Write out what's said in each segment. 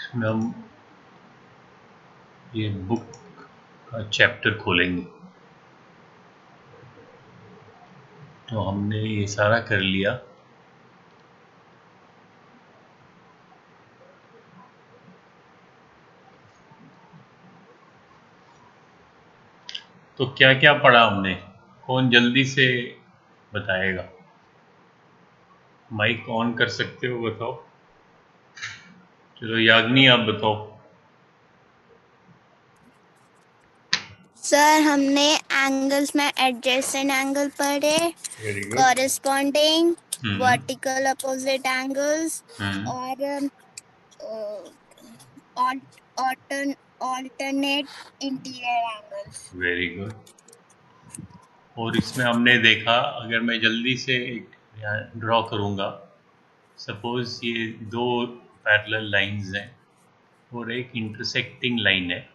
इसमें हम ये बुक का चैप्टर खोलेंगे। तो हमने ये सारा कर लिया। तो क्या क्या पढ़ा हमने? कौन जल्दी से बताएगा? माइक ऑन कर सकते हो, बताओ। चलो याग्नि, आप बताओ। सर हमने एंगल्स में एडजेसेंट एंगल पढ़े, very good. Corresponding, vertical opposite angles और alternate interior angles. Very good. और इसमें हमने देखा, अगर मैं जल्दी से एक ड्रॉ करूंगा, सपोज ये दो पैरेलल लाइंस हैं और एक इंटरसेक्टिंग लाइन है,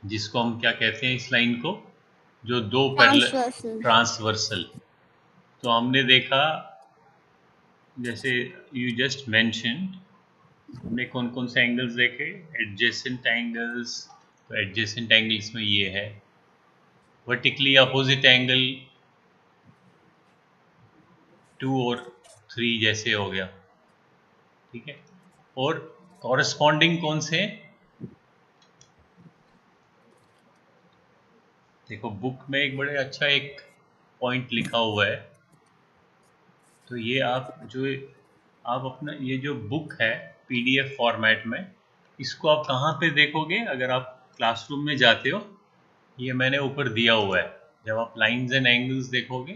जिसको हम क्या कहते हैं? इस लाइन को जो दो पैरेलल, ट्रांसवर्सल। ट्रांसवर्सल। तो हमने देखा, जैसे यू जस्ट मेंशन्ड, हमने कौन कौन से एंगल्स देखे? Adjacent angles. तो एडजेसेंट एंगल्स में ये है। वर्टिकली अपोजिट एंगल 2 और 3 जैसे हो गया, ठीक है। और कॉरेस्पॉन्डिंग कौन से हैं? देखो, बुक में एक बड़े अच्छा एक पॉइंट लिखा हुआ है। तो ये आप अपना ये जो बुक है पीडीएफ फॉर्मेट में, इसको आप कहाँ पे देखोगे अगर आप क्लासरूम में जाते हो? ये मैंने ऊपर दिया हुआ है। जब आप लाइंस एंड एंगल्स देखोगे,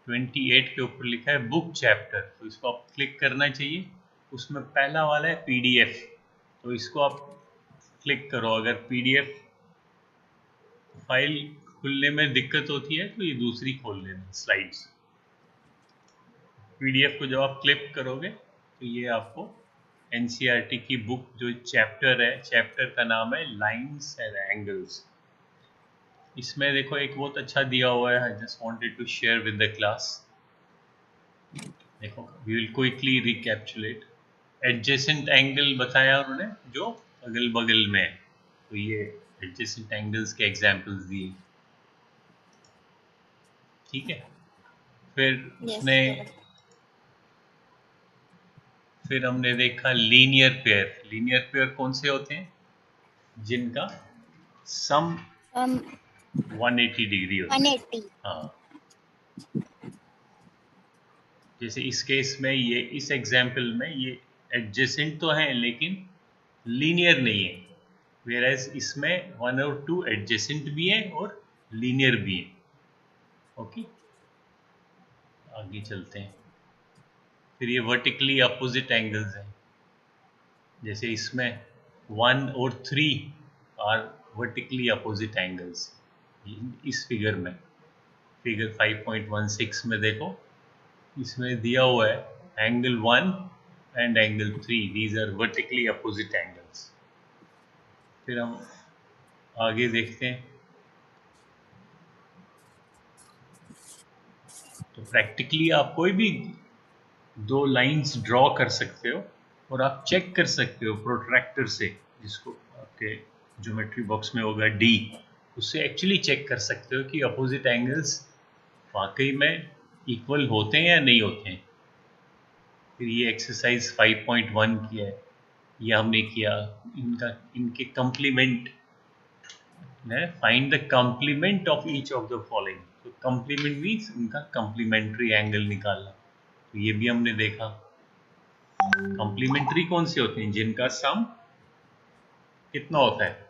28 के ऊपर लिखा है बुक चैप्टर, तो इसको आप क्लिक करना चाहिए। उसमें पहला वाला है पीडीएफ, तो इसको आप क्लिक करो। अगर पीडीएफ फाइल खुलने में दिक्कत होती है तो ये दूसरी खोल लेना, स्लाइड्स। पीडीएफ को जब आप क्लिक करोगे तो ये आपको एनसीईआरटी की बुक जो चैप्टर है, चैप्टर का नाम है लाइंस एंड एंगल्स। इसमें देखो एक बहुत अच्छा दिया हुआ है, I just wanted to share with the class. देखो, we will quickly recapitulate. Adjacent angle बताया उन्होंने जो अगल बगल में है, तो ये एडजेसेंट एंगल्स के एग्जांपल्स दिए, ठीक है। फिर यस उसने सर। फिर हमने देखा लीनियर पेयर। लीनियर पेयर कौन से होते हैं? जिनका सम 180 डिग्री होता है। 180। हाँ, जैसे इस केस में, ये इस एग्जाम्पल में ये एडजेसेंट तो है लेकिन लीनियर नहीं है, वेयरएज इसमें 1 और 2 एडजेसेंट भी है और लीनियर भी है। ओके, आगे चलते हैं। फिर ये वर्टिकली अपोजिट एंगल्स हैं, जैसे इसमें 1 और 3 आर वर्टिकली अपोजिट एंगल्स। इस फिगर में, फिगर 5.16 में देखो, इसमें दिया हुआ है angle 1 and angle 3, these are vertically opposite angles. फिर हम आगे देखते हैं। तो प्रैक्टिकली आप कोई भी दो लाइंस ड्रॉ कर सकते हो और आप चेक कर सकते हो प्रोट्रैक्टर से, जिसको आपके ज्योमेट्री बॉक्स में होगा डी, उससे एक्चुअली चेक कर सकते हो कि अपोजिट एंगल्स वाकई में इक्वल होते हैं या नहीं होते हैं। फिर ये एक्सरसाइज 5.1 की है, ये हमने किया। इनके कंप्लीमेंट है, find the complement of each of the following. तो कंप्लीमेंट मीन्स इनका कंप्लीमेंट्री एंगल निकालना, तो ये भी हमने देखा। कंप्लीमेंट्री कौन से होते हैं? जिनका सम कितना होता है?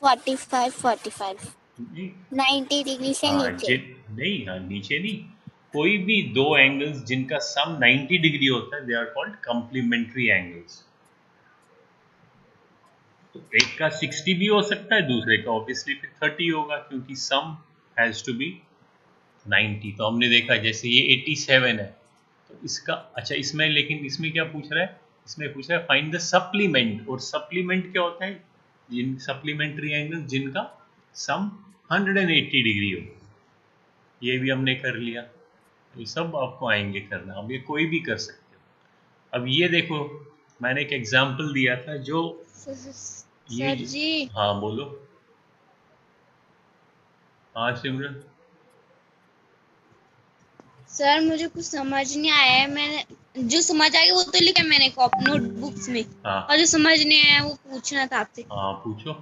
45 45। नहीं, 90 डिग्री से हाँ नीचे। नहीं, हाँ नीचे नहीं, कोई भी दो एंगल्स जिनका सम 90 डिग्री होता है, they are called complementary angles. तो एक का 60 भी हो सकता है, दूसरे का ऑब्वियसली फिर 30 होगा, क्योंकि सम हैज टू बी 90। तो हमने देखा जैसे ये 87 है, तो इसका अच्छा, इसमें लेकिन इसमें क्या पूछ रहा है? इसमें पूछ रहा है फाइंड द सप्लीमेंट। और सप्लीमेंट क्या होता है? जिन सप्लीमेंट्री एंगल जिनका सम 180 डिग्री हो। ये भी हमने कर लिया। ये सब आपको आएंगे करना, अब ये कोई भी कर सकते हो। अब ये देखो, मैंने एक एग्जांपल दिया था जो ये सर जी हाँ बोलो। हाँ सिमरन। सर मुझे कुछ समझ नहीं आया है। मैंने जो समझ आ गया वो तो लिखा है मैंने नोटबुक्स में, हाँ और जो समझ नहीं आया वो पूछना था आपसे। हाँ पूछो।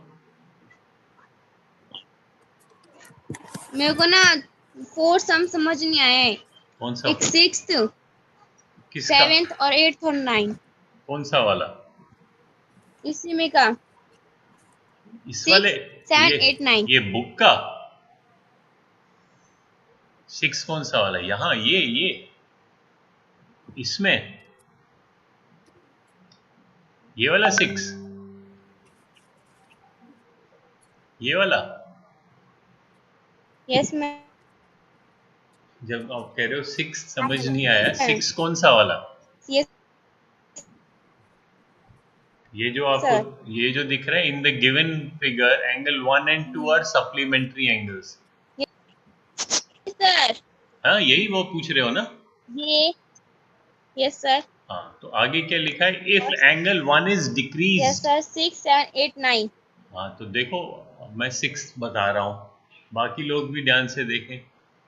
मेरे को ना 4 सम समझ नहीं आए हैं। कौन सा? एक 6th, किसका? 7th और 8th और 9th। कौन सा वाला? इसी में का इस वाले? 6, 7, ये 8, 9। ये बुक का 6 कौन सा वाला? यहाँ ये इसमें ये वाला 6, ये वाला। Yes ma'am. जब आप कह रहे हो 6 समझ नहीं आया, 6 कौन सा वाला? यस ये जो आपको सर। ये जो दिख रहा है, in the given figure angle 1 and 2 are supplementary angles. Yes sir. हाँ यही वो पूछ रहे हो ना? ये यस सर। हाँ तो आगे क्या लिखा है? If angle 1 is yes decreased. Sir 6, 7, 8, 9। हाँ तो देखो, मैं 6 बता रहा हूँ, बाकी लोग भी ध्यान से देखें।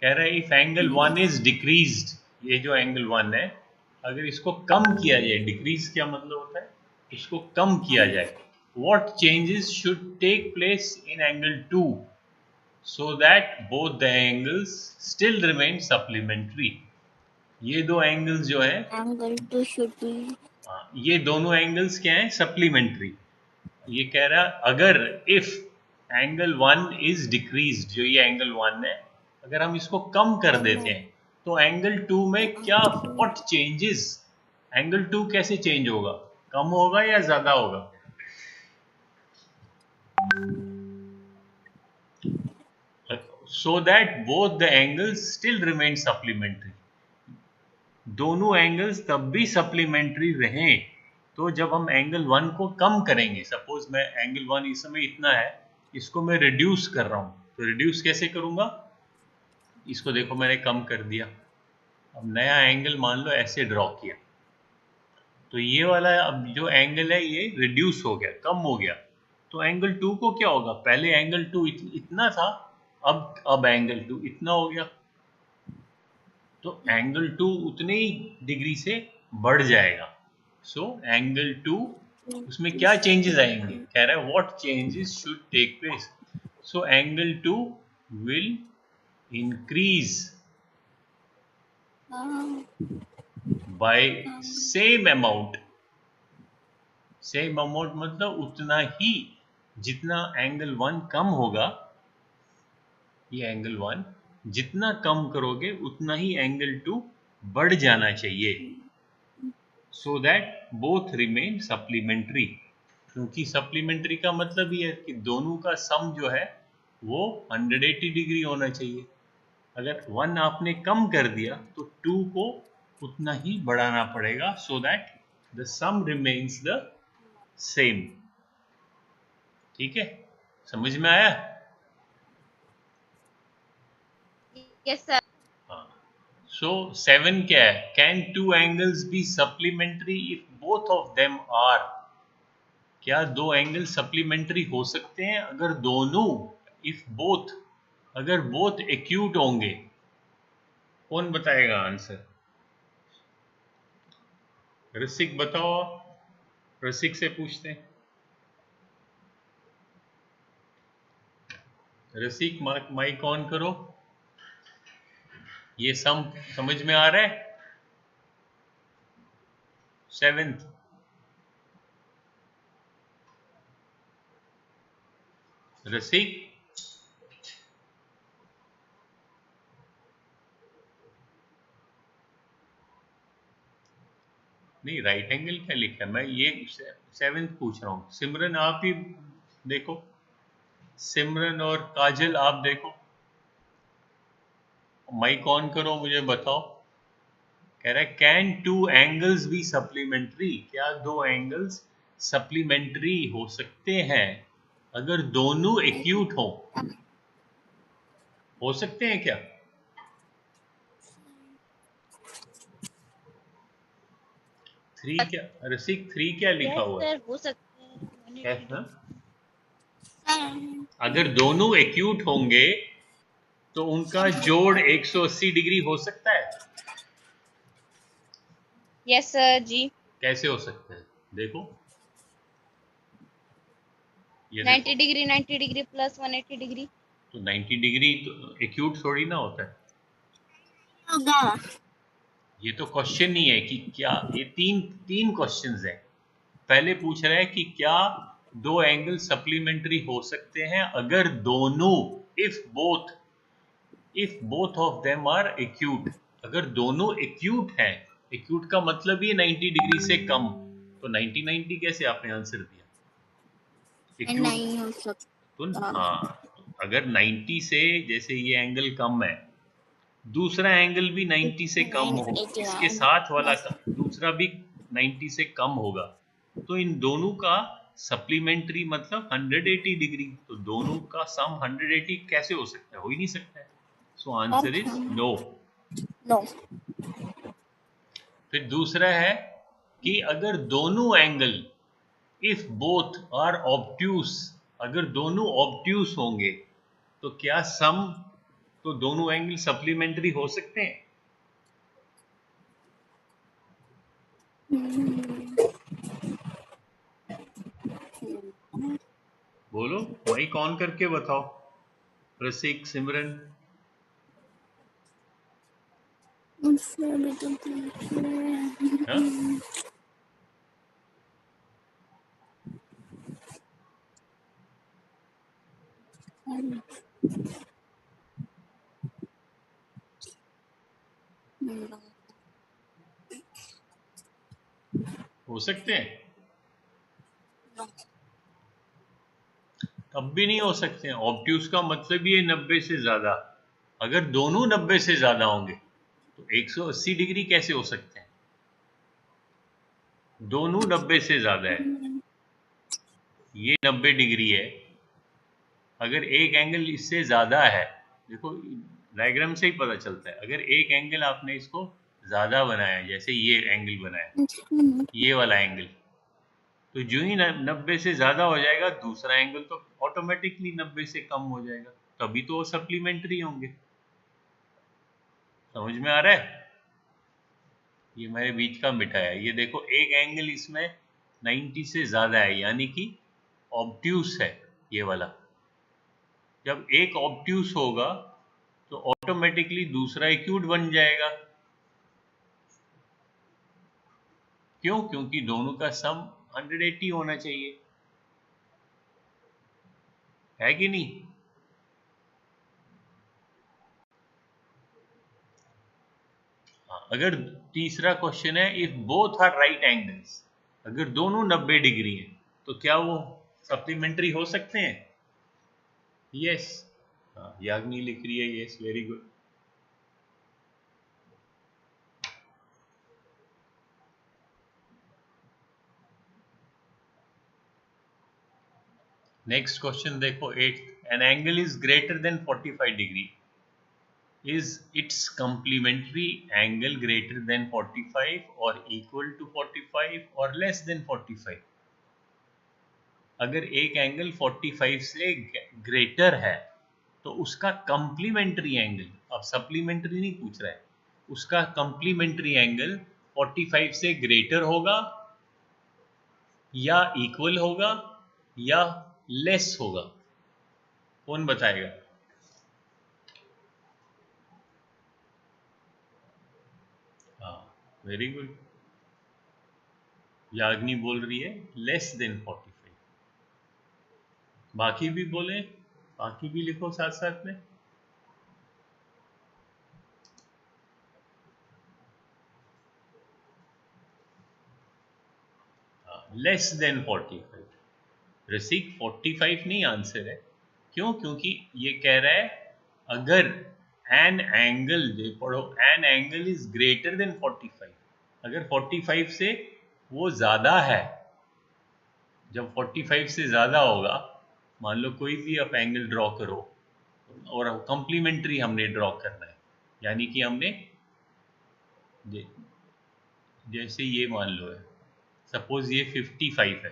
कह रहा है इफ एंगल 1 इज डिक्रीज्ड, ये जो एंगल 1 है अगर इसको कम किया जाए, डिक्रीज क्या मतलब होता है? इसको कम किया जाए, what changes should take place in angle 2 so that both the angles still remain supplementary। ये दो एंगल्स जो है, एंगल 2 शुड बी। ये दोनों एंगल्स क्या है? सप्लीमेंट्री। ये कह रहा अगर इफ एंगल 1 इज डिक्रीज, जो ये एंगल 1 है अगर हम इसको कम कर देते हैं तो एंगल 2 में क्या, व्हाट चेंजेस? एंगल 2 कैसे चेंज होगा? कम होगा या ज्यादा होगा? So that both the angles still remain supplementary, दोनों एंगल्स तब भी सप्लीमेंट्री रहें। तो जब हम एंगल 1 को कम करेंगे, सपोज मैं एंगल 1 इस समय इतना है, इसको मैं रिड्यूस कर रहा हूं, तो रिड्यूस कैसे करूंगा? इसको देखो मैंने कम कर दिया, अब नया एंगल मान लो ऐसे ड्रॉ किया, तो ये वाला अब जो एंगल है ये रिड्यूस हो गया, कम हो गया। तो एंगल 2 को क्या होगा? पहले एंगल 2 इतना था, अब एंगल 2 इतना हो गया, तो एंगल 2 उतने ही डिग्री से बढ़ जाएगा। सो एंगल 2, उसमें क्या चेंजेस आएंगे? कह रहा है what changes should take place. So angle 2 will increase by same amount. Same amount मतलब उतना ही, जितना एंगल 1 कम होगा, ये एंगल 1 जितना कम करोगे उतना ही एंगल 2 बढ़ जाना चाहिए, so that both remain supplementary. क्योंकि सप्लीमेंट्री का मतलब ये है कि दोनों का सम जो है वो 180 डिग्री होना चाहिए। अगर 1 आपने कम कर दिया तो 2 को उतना ही बढ़ाना पड़ेगा, so that the sum remains the same. ठीक है, समझ में आया? Yes sir. हाँ। सो 7 क्या है? Can two angles be supplementary if both of them are. क्या दो एंगल सप्लीमेंट्री हो सकते हैं अगर दोनों, इफ बोथ, अगर बोथ एक्यूट होंगे? कौन बताएगा आंसर? रसिक बताओ, रसिक से पूछते हैं। रसिक माइक ऑन करो। ये सम समझ में आ रहा है? 7th। रसिक, नहीं राइट एंगल क्या लिखा है? मैं ये 7th पूछ रहा हूँ। सिमरन आप ही देखो, सिमरन और काजल आप देखो, माइक ऑन करो, मुझे बताओ। कह रहा है can two angles be supplementary, क्या दो एंगल्स सप्लीमेंट्री हो सकते हैं अगर दोनों एक्यूट हो सकते हैं क्या? 3 क्या रसिक 3 क्या लिखा यस हुआ है? सर, हो सकता है 180 हाँ? डिग्री। हाँ। अगर दोनों एक्यूट होंगे तो उनका जोड़ 180 डिग्री हो सकता है। यस सर जी। कैसे हो सकता है? देखो, ये 90 देखो, डिग्री 90 डिग्री प्लस 180 डिग्री तो 90 डिग्री तो एक्यूट थोड़ी ना होता है। होगा। ये तो क्वेश्चन नहीं है कि क्या, ये तीन तीन क्वेश्चंस हैं। पहले पूछ रहा है कि क्या दो एंगल सप्लीमेंट्री हो सकते हैं अगर दोनों, if both of them are acute. अगर दोनों एक्यूट हैं, एक्यूट का मतलब ये 90 डिग्री से कम, तो 90 90 कैसे आपने आंसर दिया? एक्यूट नहीं हो तो सकता। हाँ, तो अगर 90 से, जैसे ये एंगल कम है, दूसरा एंगल भी 90 से कम 69 हो, इसके 89 साथ वाला यस। दूसरा भी 90 से कम होगा, तो इन दोनों का सप्लीमेंट्री मतलब 180 डिग्री, तो दोनों का सम 180 कैसे हो सकता है? हो ही नहीं सकता है। So answer is no. No. फिर दूसरा है कि अगर दोनों angle, if both are obtuse, अगर दोनों ऑब्ट्यूस होंगे तो क्या सम, तो दोनों एंगल सप्लीमेंट्री हो सकते हैं? बोलो, माइक ऑन करके बताओ, रसिक, सिमरन। मुझसे अभी तो पूछे। हाँ? हो सकते हैं? तब भी नहीं हो सकते हैं। ऑब्ट्यूस का मतलब ये 90 से ज्यादा। अगर दोनों 90 से ज्यादा होंगे तो 180 डिग्री कैसे हो सकते हैं? दोनों 90 से ज्यादा है, ये 90 डिग्री है। अगर एक एंगल इससे ज्यादा है, देखो डायग्राम से ही पता चलता है, अगर एक एंगल आपने इसको ज्यादा बनाया, जैसे ये एंगल बनाया, ये वाला एंगल, तो जो ही 90 से ज्यादा हो जाएगा, दूसरा एंगल तो ऑटोमेटिकली 90 से कम हो जाएगा, तभी तो वो सप्लीमेंट्री होंगे। समझ में आ रहा है? ये मेरे बीच का मिठाई है, ये देखो एक एंगल इसमें 90 से ज्यादा है, यानी कि ऑब्ट्यूस है ये वाला। जब एक ऑब्ट्यूस होगा तो ऑटोमेटिकली दूसरा एक्यूट बन जाएगा। क्यों? क्योंकि दोनों का सम 180 होना चाहिए, है कि नहीं? अगर तीसरा क्वेश्चन है, if both are right angles, अगर दोनों 90 डिग्री हैं तो क्या वो सप्लीमेंट्री हो सकते हैं? यस। याग्नि लिख रही है yes, very good. Next question देखो, 8th, an angle is greater than 45 degree, is its complementary angle greater than 45 or equal to 45 or less than 45? अगर एक एंगल 45 से ग्रेटर है तो उसका कंप्लीमेंट्री एंगल, अब सप्लीमेंट्री नहीं पूछ रहा है, उसका कंप्लीमेंट्री एंगल 45 से ग्रेटर होगा या इक्वल होगा या लेस होगा? कौन बताएगा? हाँ, वेरी गुड। याग्नि बोल रही है लेस देन 45। बाकी भी बोले, बाकी भी लिखो साथ साथ में। Less than 45। रसिक 45 नहीं आंसर है। क्यों? क्योंकि ये कह रहा है अगर एन एंगल, पढ़ो, an angle is greater than 45, अगर 45 से वो ज्यादा है, जब 45 से ज्यादा होगा, मान लो कोई भी आप एंगल ड्रॉ करो और कंप्लीमेंट्री हमने ड्रॉ करना है, यानी कि हमने जैसे ये मान लो है, सपोज ये 55 है,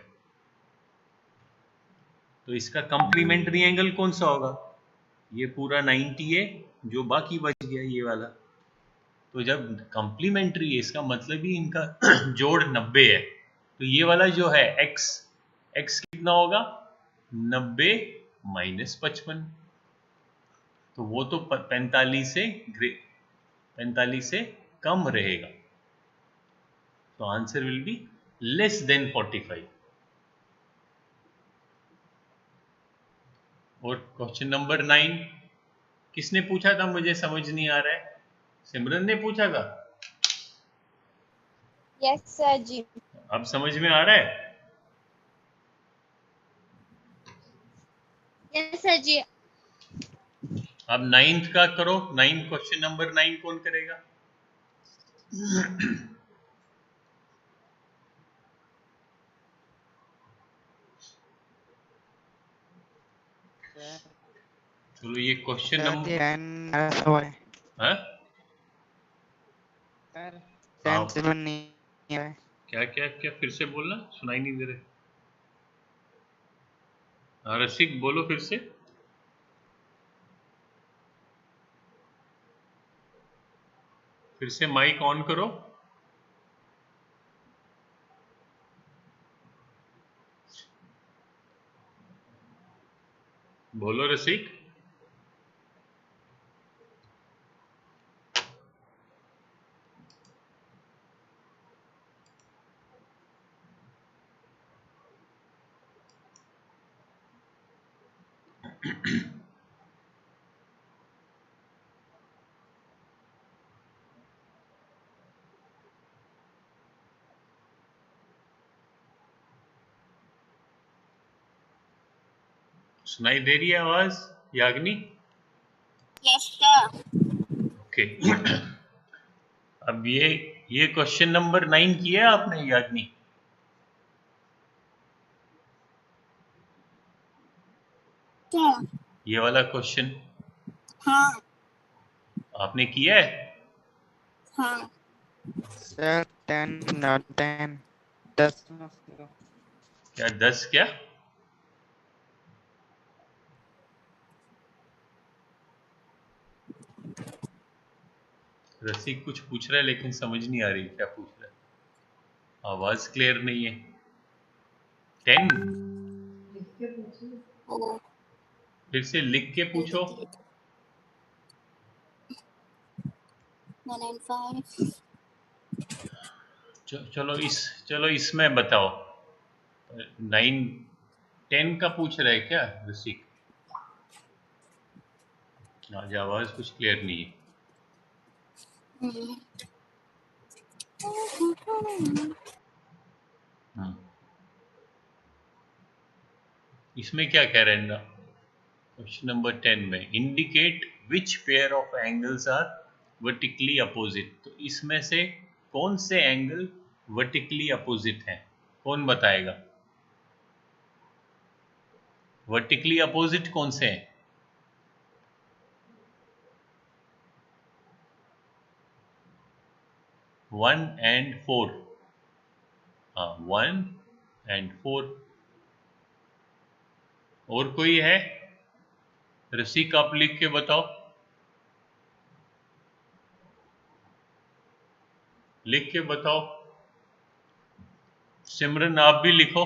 तो इसका कंप्लीमेंट्री एंगल कौन सा होगा? ये पूरा 90 है, जो बाकी बच गया ये वाला। तो जब कंप्लीमेंट्री है, इसका मतलब ही इनका जोड़ 90 है। तो ये वाला जो है x, x कितना होगा? 90 माइनस 55। तो वो तो 45 से कम रहेगा। तो answer will be less than 45। और क्वेश्चन नंबर 9 किसने पूछा था? मुझे समझ नहीं आ रहा है। सिमरन ने पूछा था? यस सर जी। अब समझ में आ रहा है? यस सर जी। अब 9th का करो। 9 क्वेश्चन नंबर 9 कौन करेगा? चलो ये क्वेश्चन नंबर हाँ क्या क्या क्या फिर से बोलना, सुनाई नहीं दे रहे। हाँ रसिक बोलो फिर से। फिर से माइक ऑन करो। बोलो रसिक। सुनाई दे रही है आवाज याग्नि? Yes sir. ओके। अब ये क्वेश्चन नंबर 9 किया आपने याग्नि? ये वाला क्वेश्चन हाँ आपने किया है? हाँ सर 10 नॉट 10 10 क्या 10 क्या? रसिक कुछ पूछ रहा है लेकिन समझ नहीं आ रही क्या पूछ रहा है। आवाज क्लियर नहीं है। 10 फिर से लिख के पूछो। 995 चलो इसमें बताओ। 9 10 का पूछ रहा है क्या रसिक? आज आवाज कुछ क्लियर नहीं है। इसमें क्या कह रहे हैं ना? क्वेश्चन नंबर 10 में indicate which pair of angles are vertically opposite. तो इसमें से कौन से एंगल वर्टिकली अपोजिट हैं? कौन बताएगा? वर्टिकली अपोजिट कौन से हैं? 1 and 4। हाँ 1 and 4। और कोई है? रसिक आप लिख के बताओ। लिख के बताओ। सिमरन आप भी लिखो।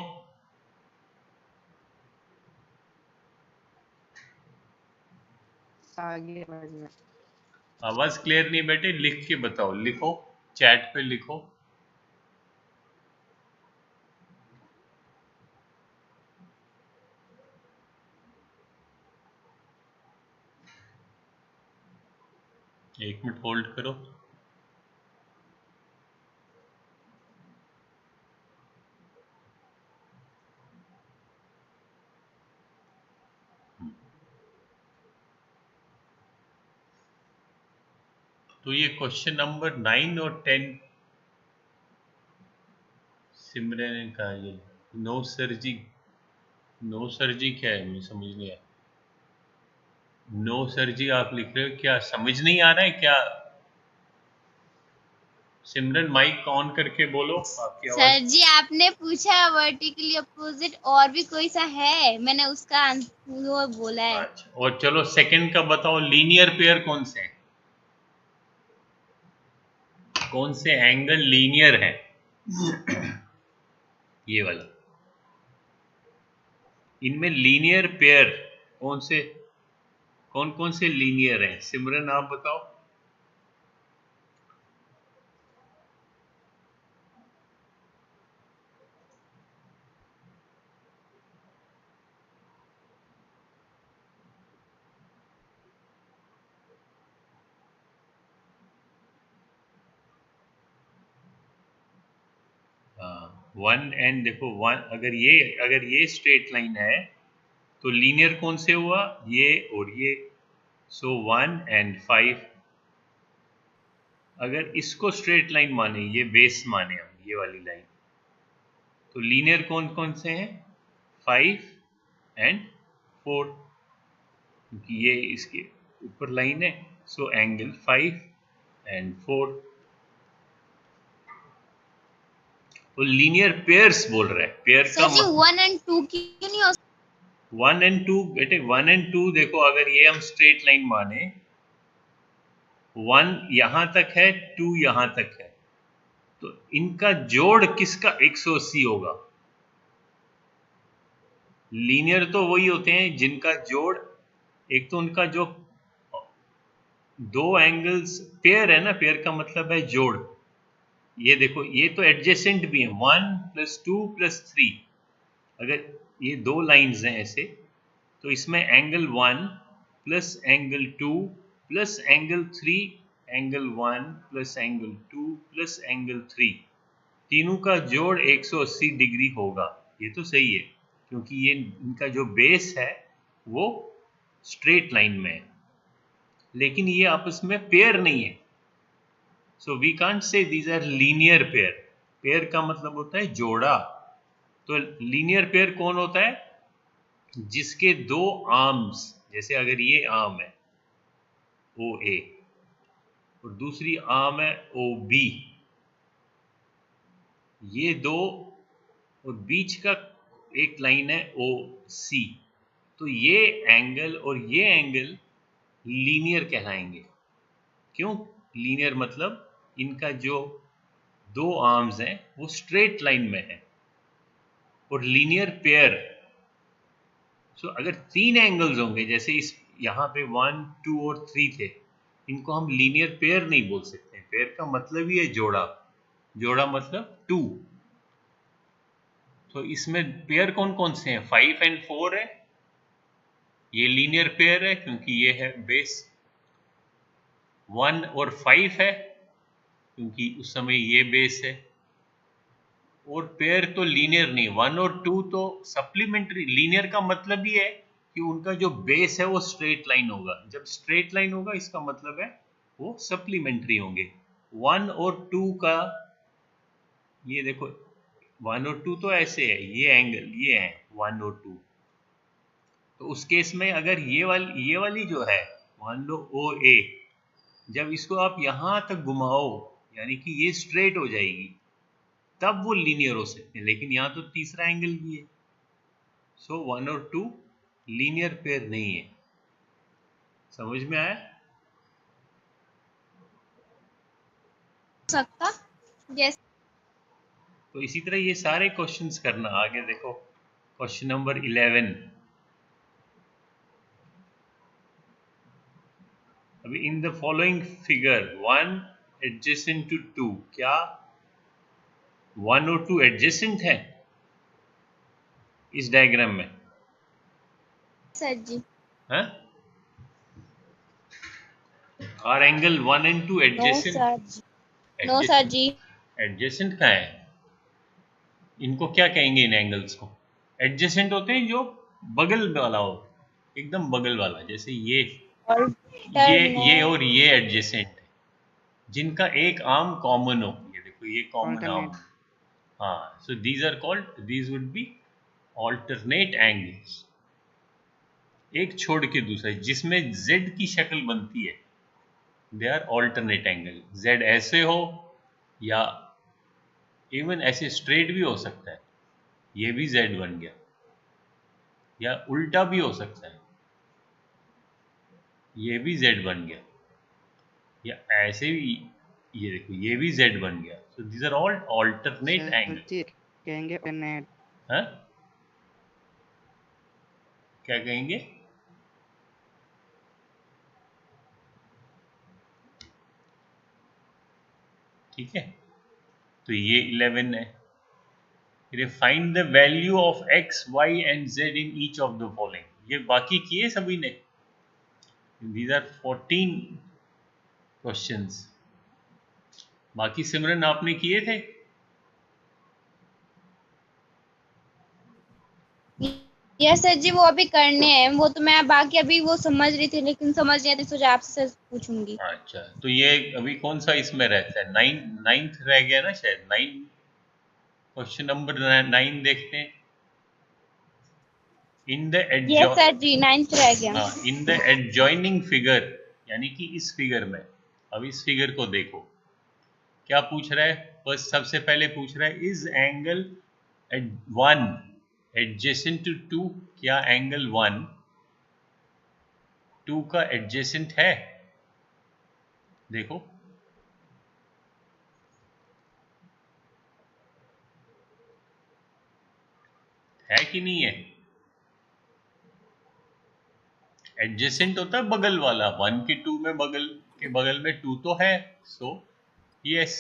आगे आवाज क्लियर नहीं बेटे, लिख के बताओ। लिखो, चैट पे लिखो। एक मिनट होल्ड करो। तो ये क्वेश्चन नंबर 9 और 10 सिमरन का ये नो सर्जी। नो सर्जी क्या है? मुझे समझ नहीं आया। नो सर्जी आप लिख रहे हो क्या? समझ नहीं आ रहा है क्या? सिमरन माइक ऑन करके बोलो, आपकी आवाज। सर जी आपने पूछा वर्टिकली अपोजिट और भी कोई सा है, मैंने उसका वो बोला है। अच्छा, और चलो सेकंड का बताओ, लीनियर पेयर कौन से हैं? कौन से एंगल लीनियर है? ये वाला। इनमें लीनियर पेयर कौन कौन से लीनियर हैं? सिमरन आप बताओ। वन एंड देखो, वन अगर ये स्ट्रेट लाइन है तो लीनियर कौन से हुआ? ये और ये। सो 1 and 5। अगर इसको स्ट्रेट लाइन माने, ये बेस माने हम, ये वाली लाइन, तो लीनियर कौन कौन से हैं? 5 and 4, क्योंकि ये इसके ऊपर लाइन है। So angle 5 and 4। तो लीनियर पेयर्स बोल रहा है। पेयर का सर जी 1 and 2 क्यों नहीं हो? 1 and 2 बेटे, 1 and 2 देखो, अगर ये हम स्ट्रेट लाइन माने, 1 यहां तक है, 2 यहां तक है, तो इनका जोड़ किसका 180 होगा? लीनियर तो वही होते हैं जिनका जोड़, एक तो उनका जो दो एंगल्स पेयर है ना, पेयर का मतलब है जोड़। ये देखो, ये तो एडजेसेंट भी है, 1 + 2 + 3। अगर ये दो लाइंस हैं ऐसे, तो इसमें angle 1 plus angle 2 plus angle 3, angle 1 plus angle 2 plus angle 3, तीनों का जोड़ 180 डिग्री होगा। ये तो सही है, क्योंकि ये इनका जो बेस है वो स्ट्रेट लाइन में है, लेकिन ये आपस में पेयर नहीं है। So we can't say these are linear pair. Pair का मतलब होता है जोड़ा। तो लीनियर पेयर कौन होता है? जिसके दो आर्म्स, जैसे अगर ये आर्म है ओ ए और दूसरी आर्म है ओ बी, ये दो, और बीच का एक लाइन है ओ सी, तो ये एंगल और ये एंगल लीनियर कहलाएंगे। क्यों लीनियर? मतलब इनका जो दो आर्म्स हैं वो स्ट्रेट लाइन में है। और लीनियर पेयर, सो अगर तीन एंगल्स होंगे, जैसे इस यहाँ पे 1, 2 और 3 थे, इनको हम लीनियर पेयर नहीं बोल सकते। पेयर का मतलब ही है जोड़ा। जोड़ा मतलब 2। तो इसमें पेयर कौन कौन से हैं? 5 and 4 है, ये लीनियर पेयर है क्योंकि ये है बेस। 1 और 5 है क्योंकि उस समय ये बेस है। और पेयर तो लीनियर नहीं, 1 और 2 तो सप्लीमेंट्री। लीनियर का मतलब ही है कि उनका जो बेस है वो स्ट्रेट लाइन होगा। जब स्ट्रेट लाइन होगा इसका मतलब है वो सप्लीमेंट्री होंगे। 1 और 2 का, ये देखो 1 और 2 तो ऐसे है, ये एंगल ये है 1 और 2। तो उस केस में अगर ये वाली जो है, मान लो ओ ए, जब इसको आप यहां तक घुमाओ, यानी कि ये स्ट्रेट हो जाएगी, तब वो लीनियर हो सकते हैं। लेकिन यहाँ तो तीसरा एंगल भी है। सो 1 और 2 लीनियर पेयर नहीं है। समझ में आया? सकता जैसे तो इसी तरह ये सारे क्वेश्चंस करना। आगे देखो क्वेश्चन नंबर 11। अभी in the following figure 1 adjacent to 2, क्या 1 और 2 एडजेसेंट है इस डायग्राम में? सर जी हाँ? Are angle 1 and 2 no adjacent? Sir ji, no sir ji. Adjacent का है। इनको क्या कहेंगे इन एंगल्स को? एडजेसेंट होते हैं जो बगल वाला हो, एकदम बगल वाला। जैसे ये और ये एडजेसेंट है, जिनका एक आर्म कॉमन हो। ये देखो ये कॉमन आर्म। alternate हाँ, so these would be alternate angles. एक छोड़ के दूसरा, जिसमें z की शक्ल बनती है, they are alternate angle. z ऐसे हो या इवन ऐसे स्ट्रेट भी हो सकता है, ये भी z बन गया, या उल्टा भी हो सकता है, ये भी z बन गया, या ऐसे भी, ये देखो ये भी z बन गया। So these are all alternate sir angle. जी कहेंगे अल्टरनेट। हाँ, क्या कहेंगे? ठीक है, तो ये 11 है। फिर find the value of x, y and z in each of the following. ये बाकी किए सभी ने। These are 14 questions. बाकी सिमरन आपने किए थे? यस सर जी, वो अभी करने हैं। वो तो मैं बाकी अभी वो समझ रही थी, लेकिन समझ नहीं आती, सोचा आपसे सर पूछूंगी। अच्छा, तो ये अभी कौन सा इसमें रहता है? नाइन्थ रह गया ना शायद। क्वेश्चन नंबर 9 देखते हैं। In the yes sir ji, 9th रह गया। हाँ, इन द एडजॉइनिंग फिगर, यानी कि इस फिगर में। अब इस फिगर को देखो, क्या पूछ रहा है? बस सबसे पहले पूछ रहा है इज एंगल 1 एडजेसेंट टू 2। क्या एंगल 1 2 का एडजेसेंट है? देखो, है कि नहीं है? एडजेसेंट होता है बगल वाला। 1 के 2 में बगल के बगल में 2 तो है। So yes.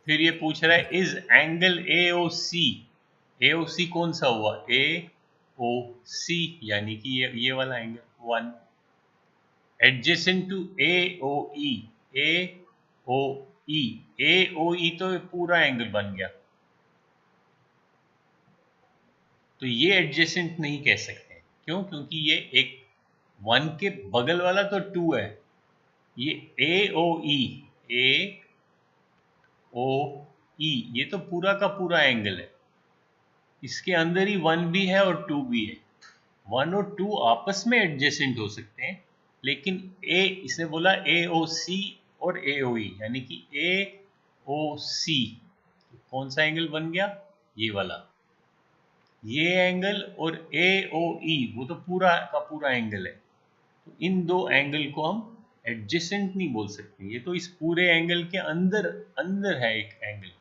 फिर ये पूछ रहा है इज एंगल AOC। AOC कौन सा हुआ? AOC, यानी कि ये वाला angle 1 adjacent to AOE। AOE, AOE तो पूरा एंगल बन गया, तो ये एडजेसेंट नहीं कह सकते। क्यों? क्योंकि ये एक 1 के बगल वाला तो 2 है। ये AOE, AOE ये तो पूरा का पूरा एंगल है। इसके अंदर ही 1 भी है और 2 भी है। 1 और 2 आपस में एडजेसेंट हो सकते हैं, लेकिन इसने बोला AOC और AOE, यानी कि AOC कौन सा एंगल बन गया? ये वाला। ये एंगल और AOE वो तो पूरा का पूरा एंगल है। तो इन दो एंगल को हम एडजेसेंट नहीं बोल सकते। ये तो इस पूरे एंगल के अंदर अंदर है एक एंगल।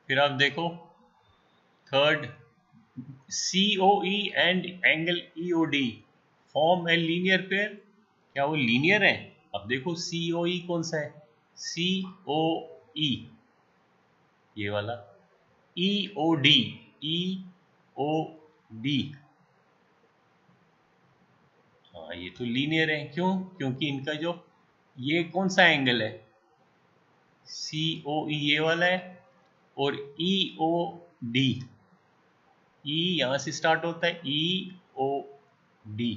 फिर आप देखो third, COE and angle EOD form a linear pair. क्या वो लीनियर है? अब देखो COE कौन सा है? COE ये वाला। EOD, EOD, हाँ ये तो लीनियर है। क्यों? क्योंकि इनका जो ये कौन सा एंगल है? COE ये वाला है, और EOD, E यहां से स्टार्ट होता है, EOD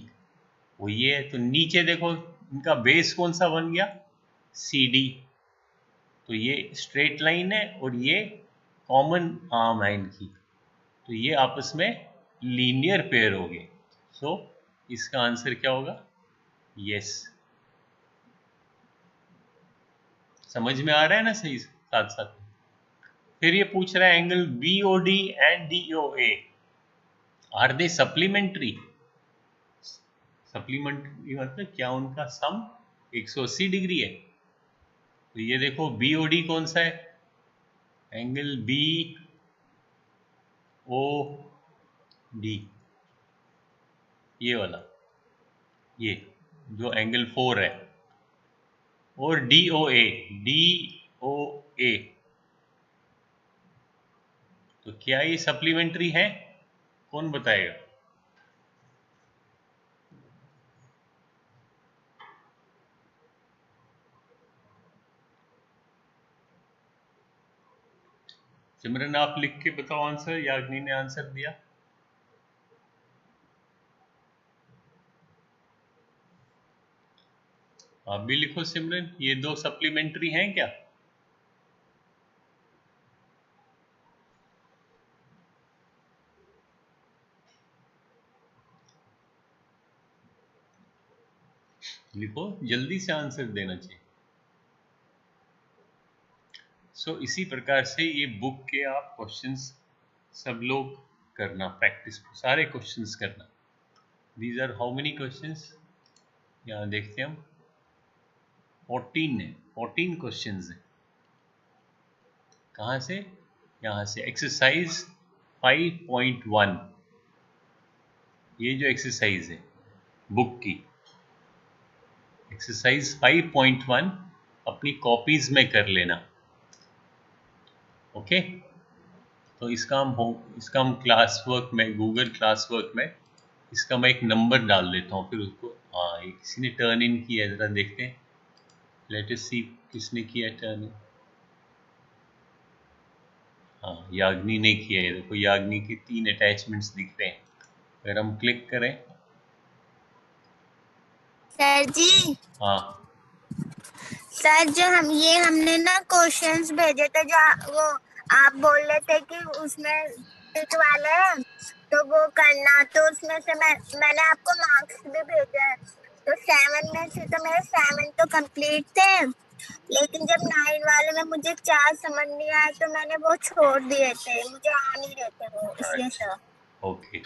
वो ये है। तो नीचे देखो इनका बेस कौन सा बन गया? CD। तो ये स्ट्रेट लाइन है और ये कॉमन आर्म है इनकी, तो ये आपस में लीनियर पेयर हो गए। सो इसका आंसर क्या होगा? यस। समझ में आ रहा है ना सही साथ साथ? फिर ये पूछ रहा है angle BOD and DOA are they supplementary. Supplementary मतलब क्या? उनका सम 180 डिग्री है। तो ये देखो BOD कौन सा है? एंगल BOD ये वाला, ये जो एंगल 4 है। और DOA तो क्या ये सप्लीमेंट्री है? कौन बताएगा? सिमरन आप लिख के बताओ आंसर, या अग्नि ने आंसर दिया? आप भी लिखो सिमरन, ये दो सप्लीमेंट्री हैं क्या? लिखो, जल्दी से आंसर देना चाहिए। सो इसी प्रकार से ये बुक के आप क्वेश्चंस सब लोग करना, प्रैक्टिस सारे क्वेश्चंस करना। These are how many questions, यहाँ देखते हैं हम 14 है, 14 क्वेश्चंस है। कहाँ से? यहाँ से एक्सरसाइज 5.1, ये जो एक्सरसाइज है बुक की, एक्सरसाइज 5.1 अपनी कॉपीज में कर लेना। ओके, तो इसका हम क्लास वर्क में, गूगल क्लास वर्क में इसका मैं एक नंबर डाल देता हूँ, फिर उसको, हाँ ये किसी ने टर्न इन किया है, जरा देखते हैं, लेट अस सी किसने किया टर्न इन। हाँ, याग्नि ने किया है। देखो याग्नि के 3 अटैचमेंट्स दिख रहे हैं। अगर हम क्लिक करें, सर जी, हाँ सर जो हमने ना क्वेश्चंस भेजे थे, जो वो आप बोल रहे थे कि उसमें टिक वाले हैं, तो वो करना, तो उसमें से मैंने आपको मार्क्स भी भेजे हैं। तो 7 में से तो मेरे 7 तो कंप्लीट थे, लेकिन जब 9 वाले में मुझे 4 समझ नहीं आए तो मैंने वो छोड़ दिए थे, मुझे आ नहीं रहे थे वो, इसलिए सर। ओके,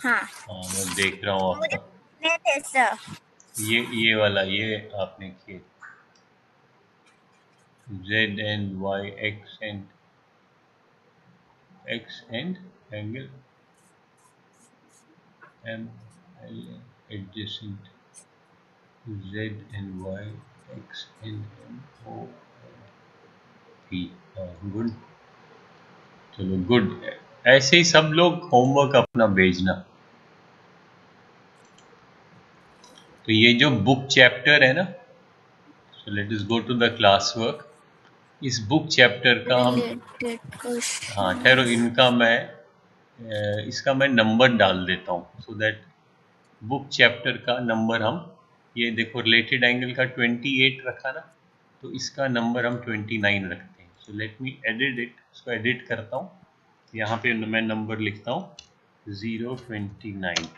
हाँ, मैं देख रहा हूँ मुझे आपका, नहीं थे सर। ये वाला, ये आपने किए Z and Y, X and angle M L adjacent, Z and Y, X and M O P। Good, चलो गुड। ऐसे ही सब लोग होमवर्क अपना भेजना। तो ये जो बुक चैप्टर है ना, so let us go to the class work. इस बुक चैप्टर का हम, हाँ ठहरो, इसका मैं नंबर डाल देता हूँ, सो दैट बुक चैप्टर का नंबर हम, ये देखो रिलेटेड एंगल का 28 रखा ना, तो इसका नंबर हम 29 रखते हैं। So let me edit it, इसको एडिट करता हूँ, यहाँ पे मैं नंबर लिखता हूँ 029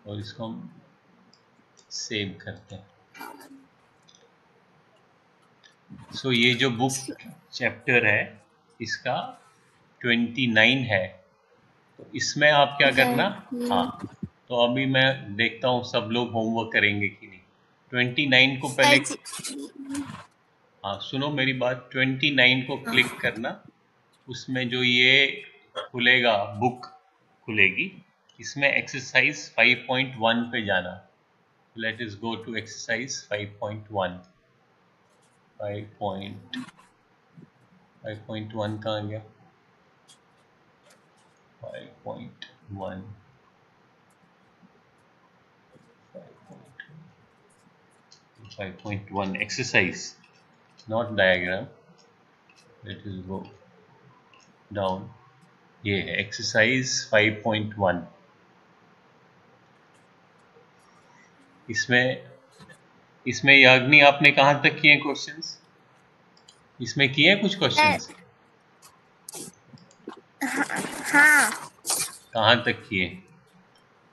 और इसको हम सेव करते हैं। सो ये जो बुक चैप्टर है इसका 29 है, तो इसमें आप क्या करना, हाँ तो अभी मैं देखता हूँ सब लोग होमवर्क करेंगे कि नहीं। 29 को पहले, हाँ सुनो मेरी बात, 29 को क्लिक करना, उसमें जो ये खुलेगा, बुक खुलेगी, इसमें एक्सरसाइज 5.1 पे जाना। Let us go to exercise 5.1। 5.1 कहाँ गया? 5.1 5.1 exercise, not diagram. Let us go down. ये है exercise 5.1। इसमें याग्नि आपने कहाँ तक किए क्वेश्चंस? इसमें किए हैं कुछ क्वेश्चंस? हाँ, कहाँ तक किए?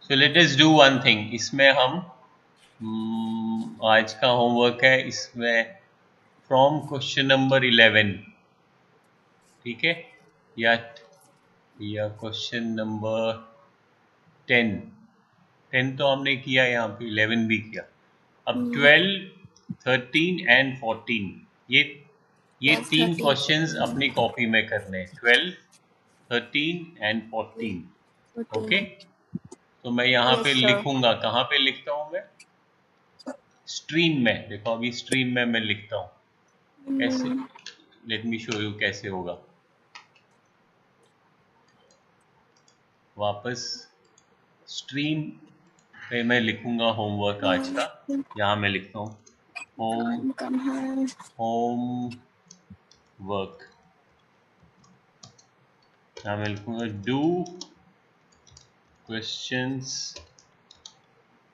So let us do one thing. इसमें हम आज का होमवर्क है, इसमें फ्रॉम क्वेश्चन नंबर 11, ठीक है, या क्वेश्चन नंबर 10 तो हमने किया, यहाँ पे 11 भी किया। अब 12, 13 एंड 14, ये 3 क्वेश्चंस अपनी कॉपी में करने हैं, 12, 13 एंड 14। ओके, तो मैं यहाँ पे लिखूंगा, कहाँ पे लिखता हूँ मैं? स्ट्रीम में। देखो अभी स्ट्रीम में मैं लिखता हूँ ऐसे, लेट मी शो यू कैसे होगा। वापस स्ट्रीम पे मैं लिखूंगा होमवर्क आज का, यहाँ मैं लिखता हूँ होम वर्क, यहाँ मैं लिखूंगा डू क्वेश्चंस,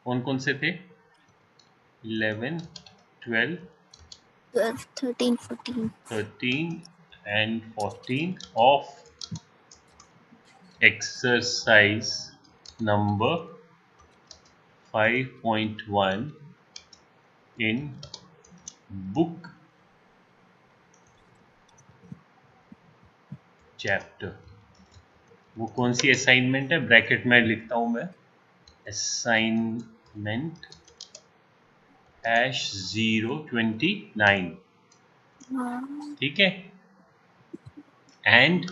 कौन कौन से थे? 11, 12, 13 and 14 of exercise number 5.1 in book chapter. वो कौन सी असाइनमेंट है? ब्रैकेट में लिखता हूं मैं, असाइनमेंट #029, ठीक है। एंड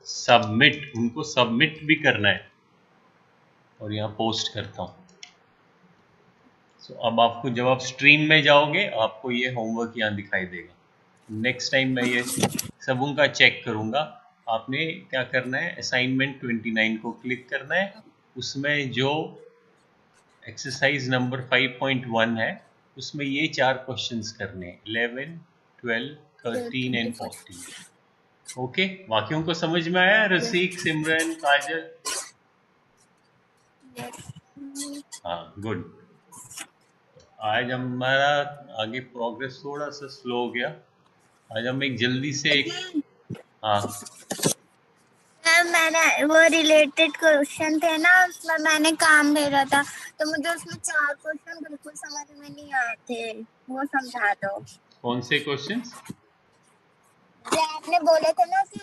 सबमिट, उनको सबमिट भी करना है और यहाँ पोस्ट करता हूँ। सो अब आपको जब आप स्ट्रीम में जाओगे आपको ये होमवर्क यहाँ दिखाई देगा। नेक्स्ट टाइम मैं ये सब उनका चेक करूँगा। आपने क्या करना है, असाइनमेंट 29 को क्लिक करना है, उसमें जो एक्सरसाइज नंबर 5.1 है उसमें ये 4 क्वेश्चंस करने हैं, 11, 12, 13 एंड 14। ओके, बाकियों को समझ में आया? रसीक, सिमरन, काजल? हाँ, गुड। आज हमारा आगे प्रोग्रेस थोड़ा सा स्लो हो गया। आज हम एक जल्दी से एक, हाँ मैंने वो रिलेटेड क्वेश्चन थे ना, उसमें मैंने काम भेजा था, तो मुझे उसमें 4 क्वेश्चन बिल्कुल समझ में नहीं आए थे, वो समझा दो। कौन से क्वेश्चंस? जो आपने बोले थे ना कि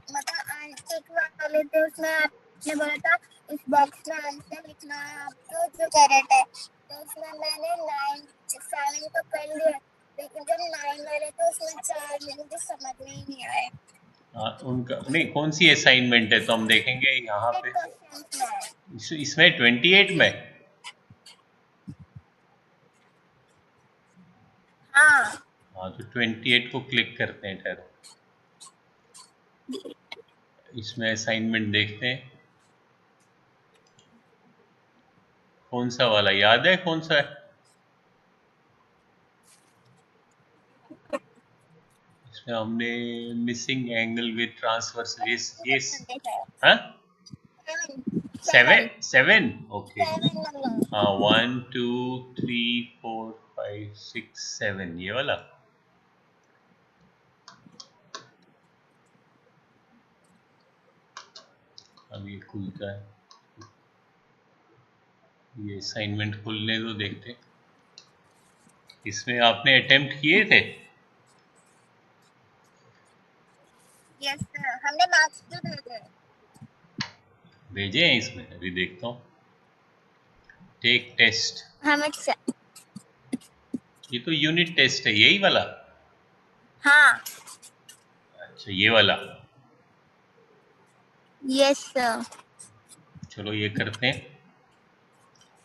मतलब टिक वाले थे, उसमें आपने बोला था इस बॉक्स में आंसर लिखना है आपको जो करेक्ट है, तो उसमें मैंने 9 7 तो कर लिया, लेकिन जब 9 वाले थे उसमें 4 मुझे समझ में ही नहीं आए। उनका नहीं, कौन सी असाइनमेंट है तो हम देखेंगे यहाँ पे। इसमें 28 में, हाँ तो 28 को क्लिक करते हैं। ठहरो, इसमें असाइनमेंट देखते हैं कौन सा वाला याद है, कौन सा है इसमें। हमने missing angle with transverse rays, हाँ 7 ओके। हाँ 1 2 3 4 5 6 7 ये वाला। अब ये खुलता है, ये असाइनमेंट खुलने दो, देखते। इसमें आपने अटेम्प्ट किए थे? यस सर, हमने मार्क्स भी भेजे। भेजे हैं इसमें, अभी देखता हूँ। टेक टेस्ट, हमें ये तो यूनिट टेस्ट है, यही वाला? हाँ अच्छा ये वाला, यस सर। चलो ये करते हैं।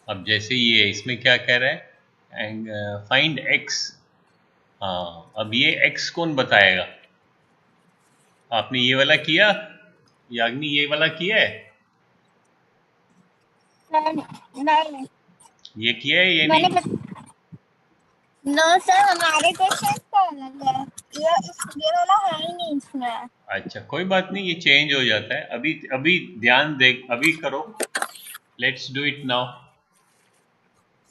अब जैसे ये इसमें क्या कह रहा है, फाइंड एक्स। हाँ, अब ये एक्स कौन बताएगा? आपने ये वाला किया याग्नि, ये वाला किया है? नहीं, ये किया है ये नहीं? नो सर, हमारे क्वेश्चन तो अलग है, ये वाला है ही नहीं इसमें। अच्छा कोई बात नहीं, ये चेंज हो जाता है। अभी अभी ध्यान दे, अभी करो। Let's do it now.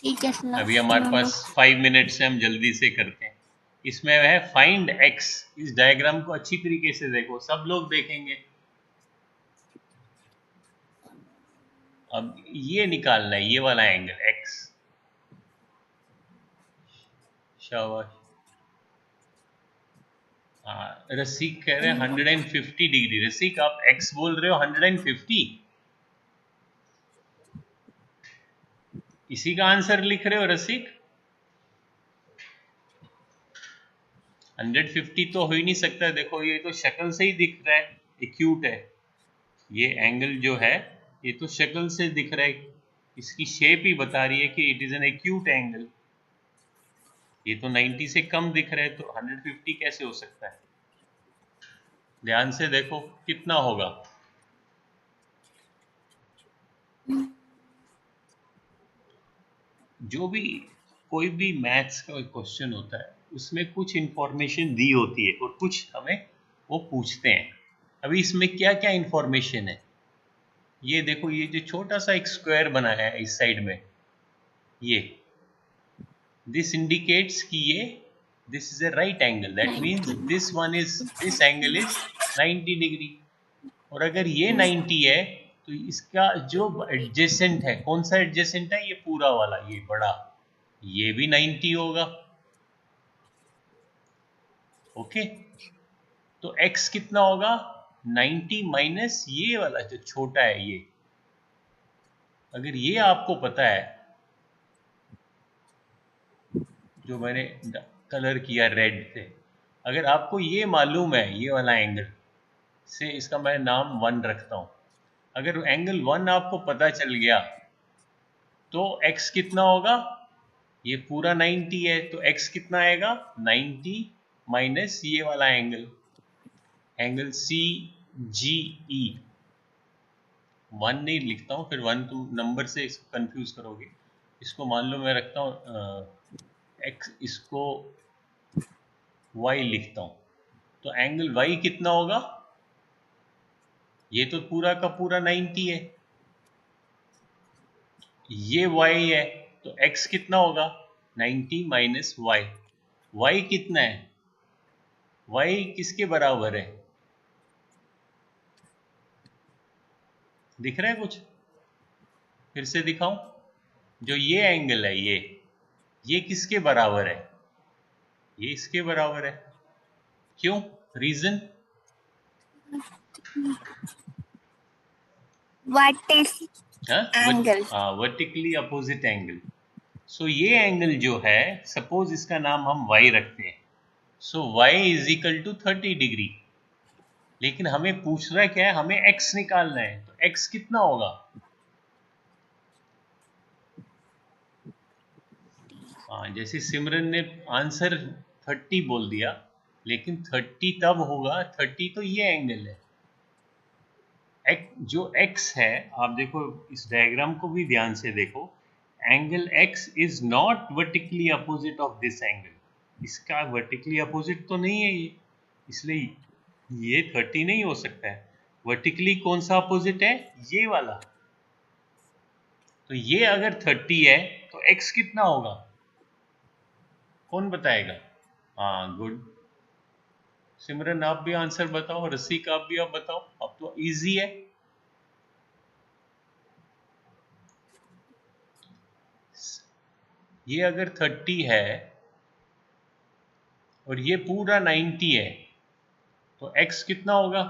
ठीक है सर। अभी हमारे पास 5 मिनट से हम जल्दी से करते हैं। इसमें है फाइंड एक्स। इस डायग्राम को अच्छी तरीके से देखो, सब लोग देखेंगे। अब ये निकालना है, ये वाला एंगल एक्स। शाबाश। हाँ, रसिक कह रहे हैं 150 डिग्री। रसिक आप एक्स बोल रहे हो 150, इसी का आंसर लिख रहे हो रसिक? 150 तो हो ही नहीं सकता। देखो ये तो शक्ल से ही दिख रहा है, एक्यूट है। ये एंगल जो है ये तो शक्ल से दिख रहा है, इसकी शेप ही बता रही है कि it is an acute angle. ये तो 90 से कम दिख रहा है, तो 150 कैसे हो सकता है? ध्यान से देखो कितना होगा। जो भी कोई भी मैथ्स का क्वेश्चन होता है उसमें कुछ इंफॉर्मेशन दी होती है और कुछ हमें वो पूछते हैं। अभी इसमें क्या क्या इंफॉर्मेशन है ये देखो। ये जो छोटा सा एक स्क्वायर बना है इस साइड में, ये दिस इंडिकेट्स कि ये this is a right angle, that means this angle is 90 degree. और अगर ये 90 है तो इसका जो एडजेसेंट है, कौन सा एडजेसेंट है? ये पूरा वाला, ये बड़ा, ये भी 90 होगा। ओके, तो x कितना होगा? 90 माइनस ये वाला जो छोटा है ये। अगर ये आपको पता है, जो मैंने कलर किया रेड से, अगर आपको ये मालूम है ये वाला एंगल से, इसका मैं नाम 1 रखता हूं। अगर एंगल 1 आपको पता चल गया तो x कितना होगा? ये पूरा 90 है, तो x कितना आएगा? 90 माइनस ये वाला एंगल, एंगल CGE। 1 नहीं लिखता हूँ, फिर 1 तुम नंबर से इसको कंफ्यूज करोगे। इसको मान लो मैं रखता हूँ x, इसको y लिखता हूँ, तो एंगल y कितना होगा? ये तो पूरा का पूरा 90 है, ये y है, तो x कितना होगा? 90 माइनस y। y कितना है? y किसके बराबर है? दिख रहा है कुछ? फिर से दिखाऊं? जो ये एंगल है, ये किसके बराबर है? ये इसके बराबर है। क्यों? Reason? Angle vertically opposite angle. So ये एंगल जो है, सपोज इसका नाम हम y रखते हैं, so y is equal to 30 degree. लेकिन हमें पूछना क्या है? हमें x निकालना है, तो x कितना होगा? जैसे सिमरन ने आंसर 30 बोल दिया, लेकिन 30 तब होगा, 30 तो ये एंगल है। जो x है, आप देखो इस डायग्राम को भी ध्यान से देखो, angle x is not vertically opposite of this angle. इसका वर्टिकली अपोजिट तो नहीं है ये, इसलिए ये 30 नहीं हो सकता है। वर्टिकली कौन सा अपोजिट है? ये वाला। तो ये अगर 30 है तो x कितना होगा? कौन बताएगा? गुड। सिमरन आप भी आंसर बताओ, रसिक आप भी आप बताओ, अब तो इजी है। ये अगर 30 है और ये पूरा 90 है, तो x कितना होगा?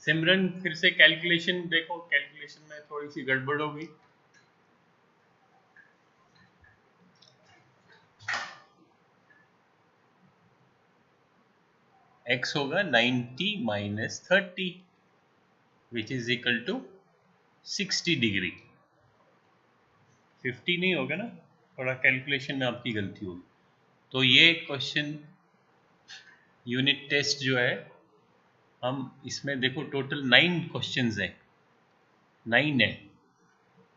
सिमरन फिर से कैलकुलेशन देखो, कैलकुलेशन में थोड़ी सी गड़बड़ हो गई। x होगा 90 minus 30 which is equal to 60 degree. 50 नहीं होगा ना, थोड़ा कैलकुलेशन में आपकी गलती होगी। तो ये क्वेश्चन यूनिट टेस्ट जो है, हम इसमें देखो टोटल 9 क्वेश्चंस हैं, 9 है।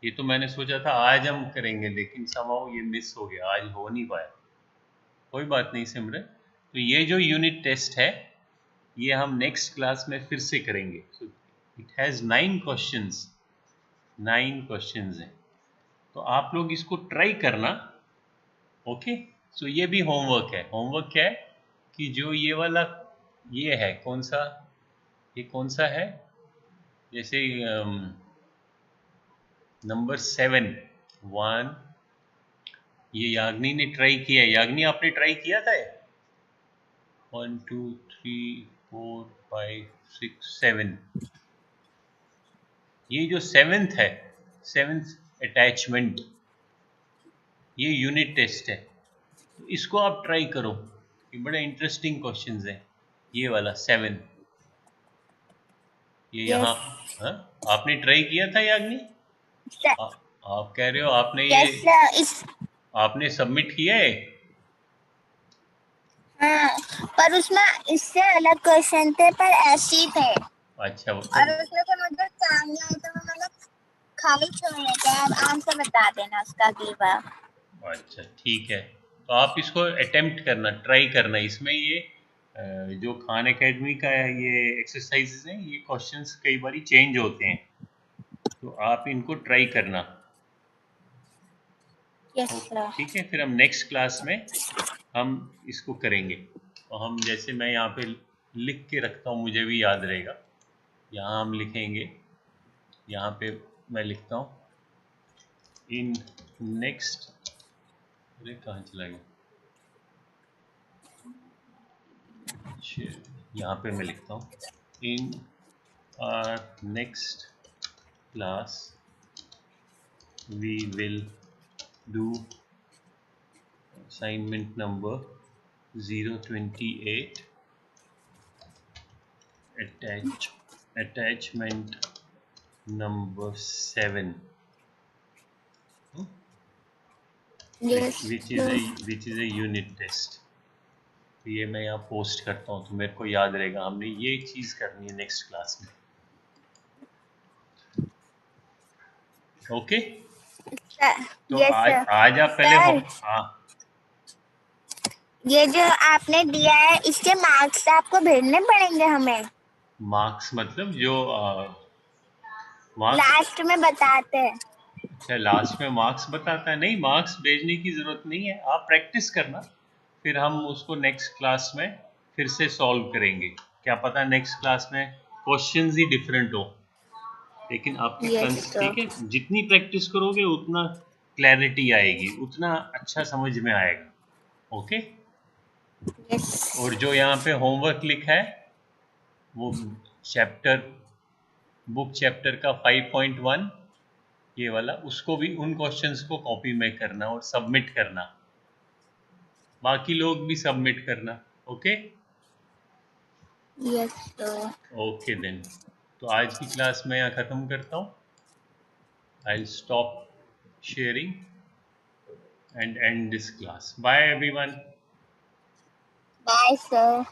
ये तो मैंने सोचा था आज हम करेंगे, लेकिन समहाउ ये मिस हो गया, आज हो नहीं पाया। कोई बात नहीं सिमरन। तो ये जो यूनिट टेस्ट है, ये हम नेक्स्ट क्लास में फिर से करेंगे। So it has 9 questions, 9 questions हैं। तो आप लोग इसको ट्राई करना। ओके, सो ये भी होमवर्क है। होमवर्क क्या है कि जो ये वाला ये है, कौन सा, ये कौन सा है? जैसे नंबर 7 1, ये याग्नि ने ट्राई किया है। याग्नि आपने ट्राई किया था? 1 2 3 4 5 6 7, ये जो 7th है, 7th अटैचमेंट, ये यूनिट टेस्ट है। तो इसको आप ट्राई करो, ये बड़े इंटरेस्टिंग क्वेश्चंस हैं। ये वाला 7, ये यहाँ आपने ट्राई किया था याग्नि? आप कह रहे हो आपने ये आपने सबमिट किया है? हाँ, पर उसमें इससे अलग क्वेश्चन थे, पर ऐसे ही थे। अच्छा, और उसमें से मुझे काम नहीं आया, तो मैंने खाली छोड़ दिया। आप आंसर बता देना उसका गिवा। अच्छा ठीक है, तो आप इसको अटेम्प्ट करना, ट्राई करना। इसमें ये जो खान एकेडमी का है, ये एक्सरसाइजेज हैं, ये क्वेश्चंस कई बार चेंज होते हैं, तो आप इनको ट्राई करना। ठीक है, फिर हम नेक्स्ट क्लास में हम इसको करेंगे। और हम जैसे मैं यहाँ पे लिख के रखता हूँ, मुझे भी याद रहेगा। यहाँ हम लिखेंगे, यहाँ पे मैं लिखता हूँ इन नेक्स्ट, अरे कहाँ चला गया, यहाँ पे मैं लिखता हूँ in our next class we will do assignment number 028 attachment number 7 Yes. which is a unit test. ये मैं यहाँ पोस्ट करता हूँ तो मेरे को याद रहेगा हमने ये चीज करनी है नेक्स्ट क्लास में. ओके तो Yes, आज sir. आज आप पहले हो. Sir. हाँ ये जो आपने दिया है इसके मार्क्स आपको भेजने पड़ेंगे हमें. मार्क्स मतलब जो मार्क्स लास्ट में बताते हैं. अच्छा लास्ट में मार्क्स बताता है. नहीं, मार्क्स भेजने की जरूरत नहीं है, आप प्रैक्टिस करना, फिर हम उसको नेक्स्ट क्लास में फिर से सॉल्व करेंगे. क्या पता नेक्स्ट क्लास में क्वेश्चंस ही डिफरेंट हो, लेकिन आपकी Yes, sir. ठीक है, जितनी प्रैक्टिस करोगे उतना क्लैरिटी आएगी, उतना अच्छा समझ में आएगा. Okay Yes. और जो यहाँ पे होमवर्क लिखा है वो बुक चैप्टर का 5.1 ये वाला, उसको भी उन क्वेश्चंस को कॉपी में करना और सबमिट करना. बाकी लोग भी सबमिट करना. Okay Yes, sir. Okay then. तो आज की क्लास मैं यहाँ ख़त्म करता हूँ. I will stop sharing and and this class. Bye everyone. Bye, sir.